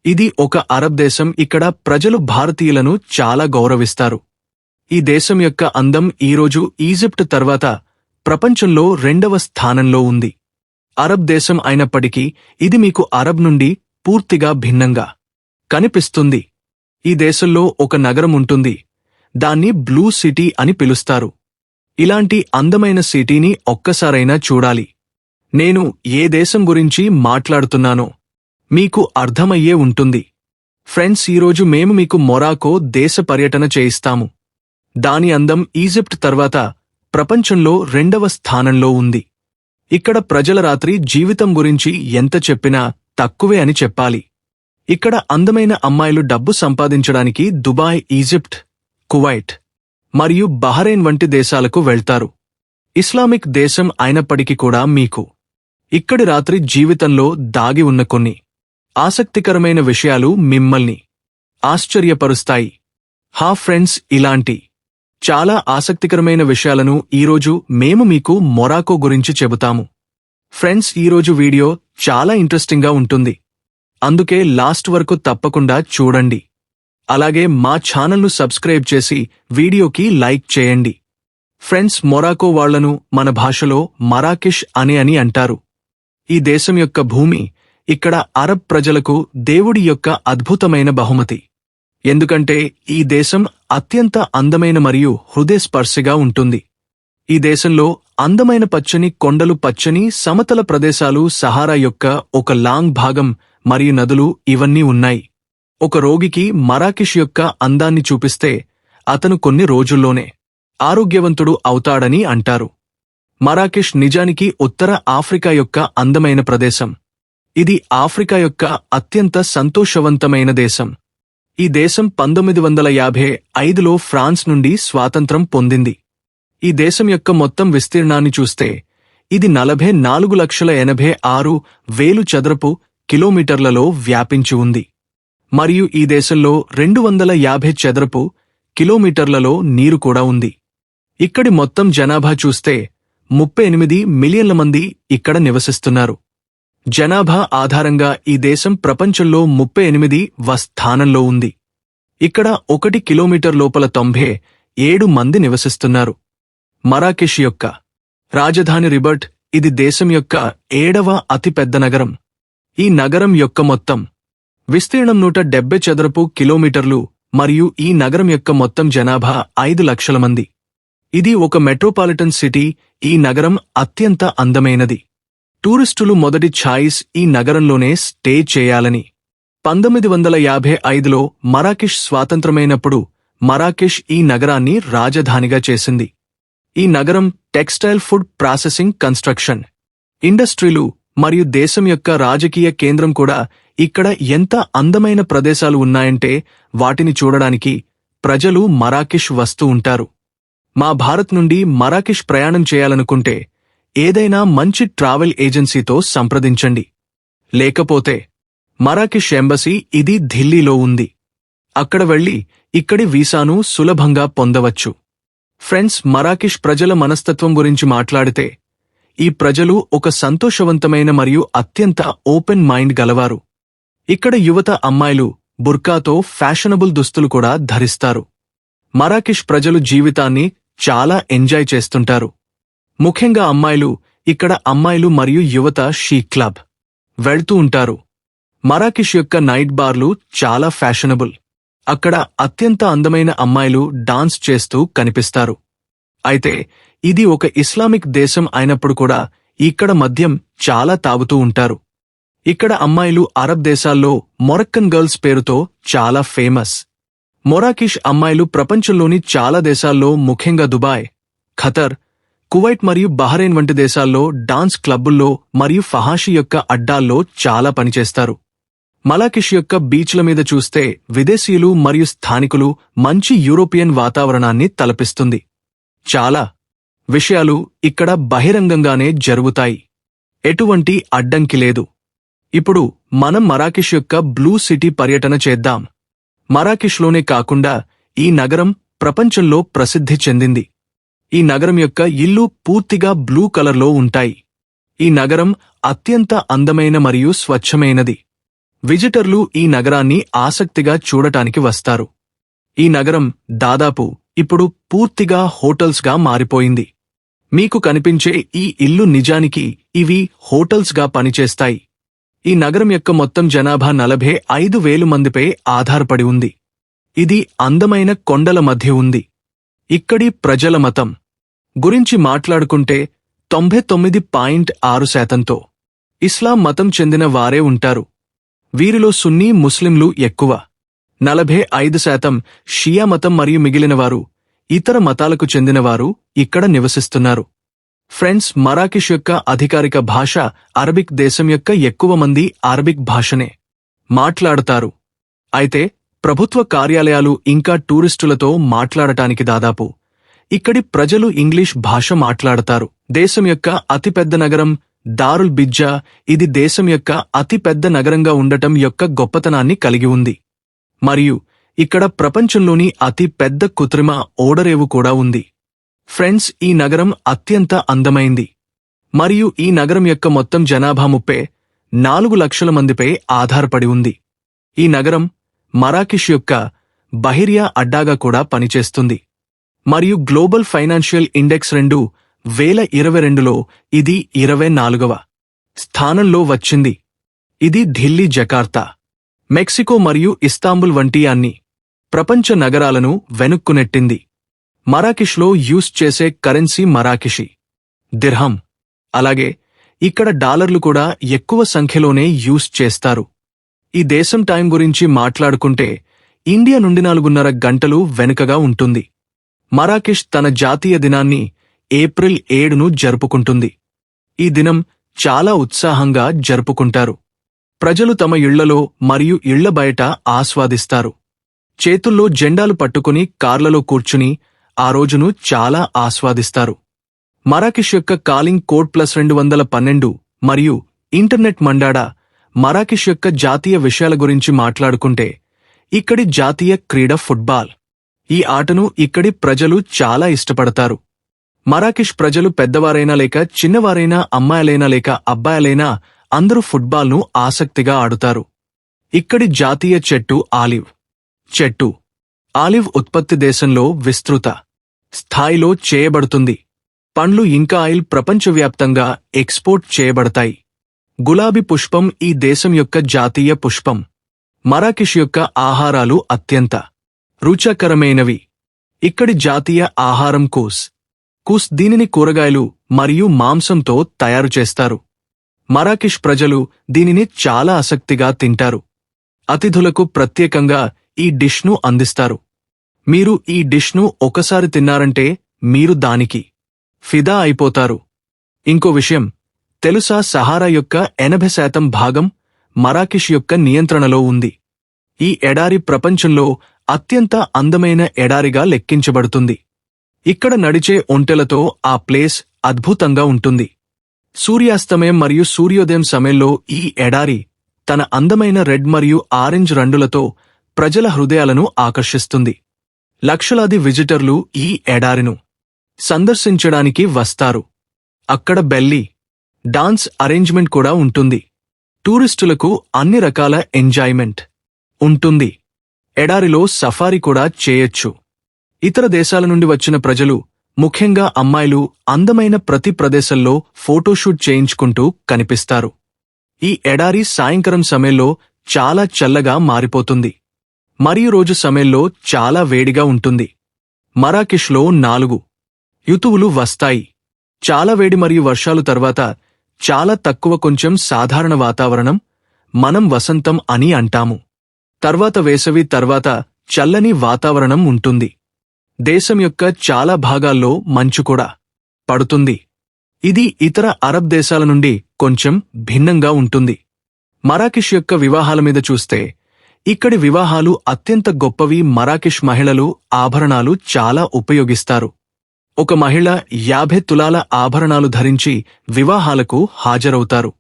ఇది ఒక అరబ్ దేశం. ఇక్కడ ప్రజలు భారతీయులను చాలా గౌరవిస్తారు. ఈ దేశం యొక్క అందం ఈరోజు ఈజిప్ట్ తర్వాత ప్రపంచంలో 2వ స్థానంలో ఉంది. అరబ్ దేశం అయినప్పటికీ ఇది మీకు అరబ్ నుండి పూర్తిగా భిన్నంగా కనిపిస్తుంది. ఈ దేశంలో ఒక నగరం ఉంటుంది. దాన్ని బ్లూ సిటీ అని పిలుస్తారు. ఇలాంటి అందమైన సిటీని ఒక్కసారైనా చూడాలి. నేను ఏ దేశం గురించి మాట్లాడుతున్నానో మీకు అర్థమయ్యే ఉంటుంది. ఫ్రెండ్స్, ఈరోజు మేము మీకు మొరాకో దేశ పర్యటన చేయిస్తాము. దాని అందం ఈజిప్ట్ తర్వాత ప్రపంచంలో 2వ స్థానంలో ఉంది. ఇక్కడ ప్రజల రాత్రి జీవితం గురించి ఎంత చెప్పినా తక్కువే అని చెప్పాలి. ఇక్కడ అందమైన అమ్మాయిలు డబ్బు సంపాదించడానికి దుబాయ్, ఈజిప్ట్, కువైట్ మరియు బహ్రెయిన్ వంటి దేశాలకు వెళ్తారు. ఇస్లామిక్ దేశం అయినప్పటికీ కూడా మీకు ఇక్కడి రాత్రి జీవితంలో దాగి ఉన్న కొన్ని ఆసక్తికరమైన విషయాలు మిమ్మల్ని ఆశ్చర్యపరుస్తాయి. ఫ్రెండ్స్, ఇలాంటి చాలా ఆసక్తికరమైన విషయాలను ఈరోజు మేము మీకు మొరాకో గురించి చెబుతాము. ఫ్రెండ్స్, ఈరోజు వీడియో చాలా ఇంట్రెస్టింగ్గా ఉంటుంది. అందుకే లాస్ట్ వరకు తప్పకుండా చూడండి. అలాగే మా ఛానల్ను సబ్స్క్రైబ్ చేసి వీడియోకి లైక్ చేయండి. ఫ్రెండ్స్, మొరాకో వాళ్లను మన భాషలో మరాకెష్ అని అంటారు. ఈ దేశం యొక్క భూమి ఇక్కడ అరబ్ ప్రజలకు దేవుడి యొక్క అద్భుతమైన బహుమతి. ఎందుకంటే ఈ దేశం అత్యంత అందమైన మరియు హృదయస్పర్శిగా ఉంటుంది. ఈ దేశంలో అందమైన పచ్చని కొండలు, పచ్చని సమతల ప్రదేశాలు, సహారా యొక్క ఒక లాంగ్ భాగం మరియు నదులు ఇవన్నీ ఉన్నాయి. ఒక రోగికి మరాకెష్ యొక్క అందాన్ని చూపిస్తే అతను కొన్ని రోజుల్లోనే ఆరోగ్యవంతుడు అవుతాడని అంటారు. మరాకెష్ నిజానికి ఉత్తర ఆఫ్రికా యొక్క అందమైన ప్రదేశం. ఇది ఆఫ్రికా యొక్క అత్యంత సంతోషవంతమైన దేశం. ఈ దేశం 1955లో ఫ్రాన్స్ నుండి స్వాతంత్రం పొందింది. ఈ దేశం యొక్క మొత్తం విస్తీర్ణాన్ని చూస్తే ఇది 44,86,000 చదరపు కిలోమీటర్లలో వ్యాపించి ఉంది. మరియు ఈ దేశంలో 250 చదరపు కిలోమీటర్లలో నీరు కూడా ఉంది. ఇక్కడి మొత్తం జనాభా చూస్తే 38 మిలియన్ల మంది ఇక్కడ నివసిస్తున్నారు. జనాభా ఆధారంగా ఈ దేశం ప్రపంచంలో 38వ స్థానంలో ఉంది. ఇక్కడ 1 కిలోమీటర్ లోపల 97 మంది నివసిస్తున్నారు. మరాకెష్ యొక్క రాజధాని రిబట్. ఇది దేశం యొక్క 7వ అతిపెద్ద నగరం. ఈ నగరం యొక్క మొత్తం విస్తీర్ణం 170 చదరపు కిలోమీటర్లు మరియు ఈ నగరం యొక్క మొత్తం జనాభా 5 లక్షల మంది. ఇది ఒక మెట్రోపాలిటన్ సిటీ. ఈ నగరం అత్యంత అందమైనది. టూరిస్టులు మొదటి ఛాయిస్ ఈ నగరంలోనే స్టే చేయాలని. 1955లో మరాకెష్ స్వాతంత్రమైనప్పుడు మరాకెష్ ఈ నగరాన్ని రాజధానిగా చేసింది. ఈ నగరం టెక్స్టైల్, ఫుడ్ ప్రాసెసింగ్, కన్స్ట్రక్షన్ ఇండస్ట్రీలు మరియు దేశం యొక్క రాజకీయ కేంద్రం కూడా. ఇక్కడ ఎంత అందమైన ప్రదేశాలు ఉన్నాయంటే వాటిని చూడడానికి ప్రజలు మరాకెష్ వస్తూ ఉంటారు. మా భారత్ నుండి మరాకెష్ ప్రయాణం చేయాలనుకుంటే ఏదైనా మంచి ట్రావెల్ ఏజెన్సీతో సంప్రదించండి. లేకపోతే మరాకెష్ ఎంబసీ, ఇది ఢిల్లీలో ఉంది. అక్కడ వెళ్లి ఇక్కడి వీసాను సులభంగా పొందవచ్చు. ఫ్రెండ్స్, మరాకెష్ ప్రజల మనస్తత్వం గురించి మాట్లాడితే ఈ ప్రజలు ఒక సంతోషవంతమైన మరియు అత్యంత ఓపెన్ మైండ్ గలవారు. ఇక్కడ యువత అమ్మాయిలు బుర్కాతో ఫ్యాషనబుల్ దుస్తులు కూడా ధరిస్తారు. మరాకెష్ ప్రజలు జీవితాన్ని చాలా ఎంజాయ్ చేస్తుంటారు. ముఖ్యంగా అమ్మాయిలు. ఇక్కడ అమ్మాయిలు మరియు యువత షీ క్లబ్ వెళ్తూ ఉంటారు. మరాకెష్ యొక్క నైట్ బార్లు చాలా ఫ్యాషనబుల్. అక్కడ అత్యంత అందమైన అమ్మాయిలు డాన్స్ చేస్తూ కనిపిస్తారు. అయితే ఇది ఒక ఇస్లామిక్ దేశం అయినప్పుడు కూడా ఇక్కడ మద్యం చాలా తాగుతూ ఉంటారు. ఇక్కడ అమ్మాయిలు అరబ్ దేశాల్లో మొరక్కన్ గర్ల్స్ పేరుతో చాలా ఫేమస్. మొరాకెష్ అమ్మాయిలు ప్రపంచంలోని చాలా దేశాల్లో, ముఖ్యంగా దుబాయ్, ఖతర్, కువైట్ మరియు బహ్రెయిన్ వంటి దేశాల్లో డాన్స్ క్లబ్బుల్లో మరియు ఫహాషీ యొక్క అడ్డాల్లో చాలా పనిచేస్తారు. మరాకెష్ యొక్క బీచ్ల మీద చూస్తే విదేశీయులు మరియు స్థానికులు మంచి యూరోపియన్ వాతావరణాన్ని తలపిస్తుంది. చాలా విషయాలు ఇక్కడ బహిరంగంగానే జరుగుతాయి. ఎటువంటి అడ్డంకి లేదు. ఇప్పుడు మనం మరాకెష్ యొక్క బ్లూ సిటీ పర్యటన చేద్దాం. మరాకెష్లోనే కాకుండా ఈ నగరం ప్రపంచంలో ప్రసిద్ధి చెందింది. ఈ నగరం యొక్క ఇల్లు పూర్తిగా బ్లూ కలర్లో ఉంటాయి. ఈ నగరం అత్యంత అందమైన మరియు స్వచ్ఛమైనది. విజిటర్లు ఈ నగరాన్ని ఆసక్తిగా చూడటానికి వస్తారు. ఈ నగరం దాదాపు ఇప్పుడు పూర్తిగా హోటల్స్గా మారిపోయింది. మీకు కనిపించే ఈ ఇల్లు నిజానికి ఇవి హోటల్స్గా పనిచేస్తాయి. ఈ నగరం యొక్క మొత్తం జనాభా 45,000 మందిపై ఆధారపడి ఉంది. ఇది అందమైన కొండల మధ్య ఉంది. ఇక్కడి ప్రజల మతం గురించి మాట్లాడుకుంటే 99.6%తో ఇస్లాం మతం చెందిన వారే ఉంటారు. వీరిలో సున్నీ ముస్లింలు ఎక్కువ. 45% షియా మతం మరియు మిగిలినవారు ఇతర మతాలకు చెందినవారు ఇక్కడ నివసిస్తున్నారు. ఫ్రెండ్స్, మరాకెష్ యొక్క అధికారిక భాష అరబిక్. దేశం యొక్క ఎక్కువ మంది అరబిక్ భాషనే మాట్లాడతారు. అయితే ప్రభుత్వ కార్యాలయాలు ఇంకా టూరిస్టులతో మాట్లాడటానికి దాదాపు ఇక్కడి ప్రజలు ఇంగ్లీష్ భాష మాట్లాడతారు. దేశం యొక్క అతిపెద్ద నగరం దారుల్ బిజ్జా. ఇది దేశం యొక్క అతిపెద్ద నగరంగా ఉండటం యొక్క గొప్పతనాన్ని కలిగి ఉంది. మరియు ఇక్కడ ప్రపంచంలోని అతి పెద్ద కృత్రిమ ఓడరేవు కూడా ఉంది. ఫ్రెండ్స్, ఈ నగరం అత్యంత అందమైంది మరియు ఈ నగరం యొక్క మొత్తం జనాభా 34 లక్షల మందిపై ఆధారపడి ఉంది. ఈ నగరం మరాకెష్ యొక్క బహిరియా అడ్డాగా కూడా పనిచేస్తుంది మరియు గ్లోబల్ ఫైనాన్షియల్ ఇండెక్స్ 2022లో ఇది 24వ స్థానంలో వచ్చింది. ఇది ఢిల్లీ, జకార్తా, మెక్సికో మరియు ఇస్తాంబుల్ వంటి అన్ని ప్రపంచ నగరాలను వెనుక్కునెట్టింది. మరాకెష్లో యూస్ చేసే కరెన్సీ మరాకెషీ దిర్హం. అలాగే ఇక్కడ డాలర్లు కూడా ఎక్కువ సంఖ్యలోనే యూస్ చేస్తారు. ఈ దేశం టైం గురించి మాట్లాడుకుంటే ఇండియా నుండి 4.5 గంటలు వెనుకగా ఉంటుంది. మరాకెష్ తన జాతీయ దినాన్ని ఏప్రిల్ 7ను జరుపుకుంటుంది. ఈ దినం చాలా ఉత్సాహంగా జరుపుకుంటారు. ప్రజలు తమ ఇళ్లలో మరియు ఇళ్ల బయట ఆస్వాదిస్తారు. చేతుల్లో జెండాలు పట్టుకుని కార్లలో కూర్చుని ఆ రోజును చాలా ఆస్వాదిస్తారు. మరాకెష్ యొక్క కాలింగ్ కోడ్ +212 మరియు ఇంటర్నెట్ మండాడా. మరాకెష్ యొక్క జాతీయ విషయాల గురించి మాట్లాడుకుంటే ఇక్కడి జాతీయ క్రీడ ఫుట్బాల్. ఈ ఆటను ఇక్కడి ప్రజలు చాలా ఇష్టపడతారు. మరాకెష్ ప్రజలు పెద్దవారైనా లేక చిన్నవారైనా, అమ్మాయిలైనా లేక అబ్బాయిలైనా అందరూ ఫుట్బాల్ను ఆసక్తిగా ఆడుతారు. ఇక్కడి జాతీయ చెట్టు ఆలివ్ చెట్టు. ఆలివ్ ఉత్పత్తి దేశంలో విస్తృత స్థాయిలో చేయబడుతుంది. పండ్లు ఇంకా ఆయిల్ ప్రపంచవ్యాప్తంగా ఎక్స్పోర్ట్ చేయబడతాయి. గులాబీ పుష్పం ఈ దేశం యొక్క జాతీయ పుష్పం. మరాకెష్ యొక్క ఆహారాలు అత్యంత రుచికరమైనవి. ఇక్కడి జాతీయ ఆహారం కూస్. దీనిని కూరగాయలు మరియు మాంసంతో తయారు చేస్తారు. మరాకెష్ ప్రజలు దీనిని చాలా ఆసక్తిగా తింటారు. అతిథులకు ప్రత్యేకంగా ఈ డిష్ను అందిస్తారు. మీరు ఈ డిష్ను ఒకసారి తిన్నారంటే మీరు దానికి ఫిదా అయిపోతారు. ఇంకో విషయం తెలుసా, సహారా యొక్క 80% భాగం మరాకెష్ యొక్క నియంత్రణలో ఉంది. ఈ ఎడారి ప్రపంచంలో అత్యంత అందమైన ఎడారిగా లెక్కించబడుతుంది. ఇక్కడ నడిచే ఒంటెలతో ఆ ప్లేస్ అద్భుతంగా ఉంటుంది. సూర్యాస్తమయం మరియు సూర్యోదయం సమయంలో ఈ ఎడారి తన అందమైన రెడ్ మరియు ఆరెంజ్ రంగులతో ప్రజల హృదయాలను ఆకర్షిస్తుంది. లక్షలాది విజిటర్లు ఈ ఎడారిను సందర్శించడానికి వస్తారు. అక్కడ బెల్లీ డాన్స్ అరేంజ్మెంట్ కూడా ఉంటుంది. టూరిస్టులకు అన్ని రకాల ఎంజాయ్మెంట్ ఉంటుంది. ఎడారిలో సఫారీ కూడా చేయొచ్చు. ఇతర దేశాల నుండి వచ్చిన ప్రజలు, ముఖ్యంగా అమ్మాయిలు, అందమైన ప్రతి ప్రదేశంలో ఫోటోషూట్ చేయించుకుంటూ కనిపిస్తారు. ఈ ఎడారి సాయంకాలం సమయంలో చాలా చల్లగా మారిపోతుంది మరియు రోజు సమయంలో చాలా వేడిగా ఉంటుంది. మరాకెష్లో 4 ఋతువులు వస్తాయి. చాలా వేడి మరియు వర్షాలు తర్వాత చాలా తక్కువ కొంచెం సాధారణ వాతావరణం మనం వసంతం అని అంటాము. తర్వాత వేసవి, తర్వాత చల్లని వాతావరణం ఉంటుంది. దేశం యొక్క చాలా భాగాల్లో మంచు కూడా పడుతుంది. ఇది ఇతర అరబ్ దేశాల నుండి కొంచెం భిన్నంగా ఉంటుంది. మరాకెష్ యొక్క వివాహాల మీద చూస్తే ఇక్కడి వివాహాలు అత్యంత గొప్పవి. మరాకెష్ మహిళలు ఆభరణాలు చాలా ఉపయోగిస్తారు. ఒక మహిళ 50 తులాల ఆభరణాలు ధరించి వివాహాలకు హాజరవుతారు.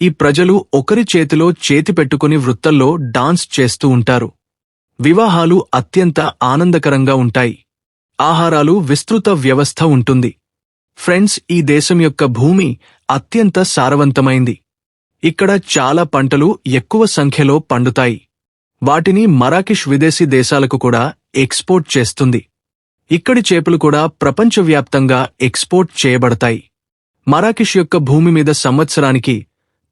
ఈ ప్రజలు ఒకరి చేతిలో చేతి పెట్టుకుని వృత్తల్లో డాన్స్ చేస్తూ ఉంటారు. వివాహాలు అత్యంత ఆనందకరంగా ఉంటాయి. ఆహారాలు విస్తృత వ్యవస్థ ఉంటుంది. ఫ్రెండ్స్, ఈ దేశం యొక్క భూమి అత్యంత సారవంతమైంది. ఇక్కడ చాలా పంటలు ఎక్కువ సంఖ్యలో పండుతాయి. వాటిని మరాకిష్ విదేశీ దేశాలకు కూడా ఎక్స్పోర్ట్ చేస్తుంది. ఇక్కడి చేపలు కూడా ప్రపంచవ్యాప్తంగా ఎక్స్పోర్ట్ చేయబడతాయి. మరాకిష్ యొక్క భూమి మీద సంవత్సరానికి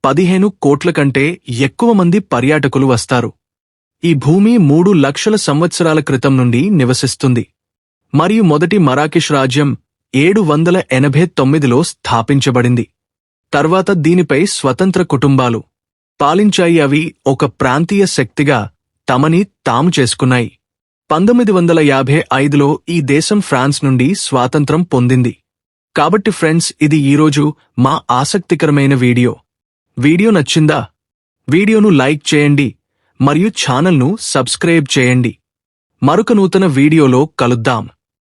15 కోట్ల కంటే ఎక్కువ మంది పర్యాటకులు వస్తారు. ఈ భూమి 3 లక్షల సంవత్సరాల క్రితం నుండి నివసిస్తుంది. మరియు మొదటి మరాకిష్ రాజ్యం 789లో స్థాపించబడింది. తర్వాత దీనిపై స్వతంత్ర కుటుంబాలు పాలించాయి. అవి ఒక ప్రాంతీయ శక్తిగా తమని తాము చేసుకున్నాయి. 1955లో ఈ దేశం ఫ్రాన్స్ నుండి స్వాతంత్రం పొందింది. కాబట్టి ఫ్రెండ్స్, ఇది ఈరోజు మా ఆసక్తికరమైన వీడియో నచ్చిందా? వీడియోను లైక్ చేయండి మరియు ఛానల్ను సబ్స్క్రైబ్ చేయండి. మరొక నూతన వీడియోలో కలుద్దాం.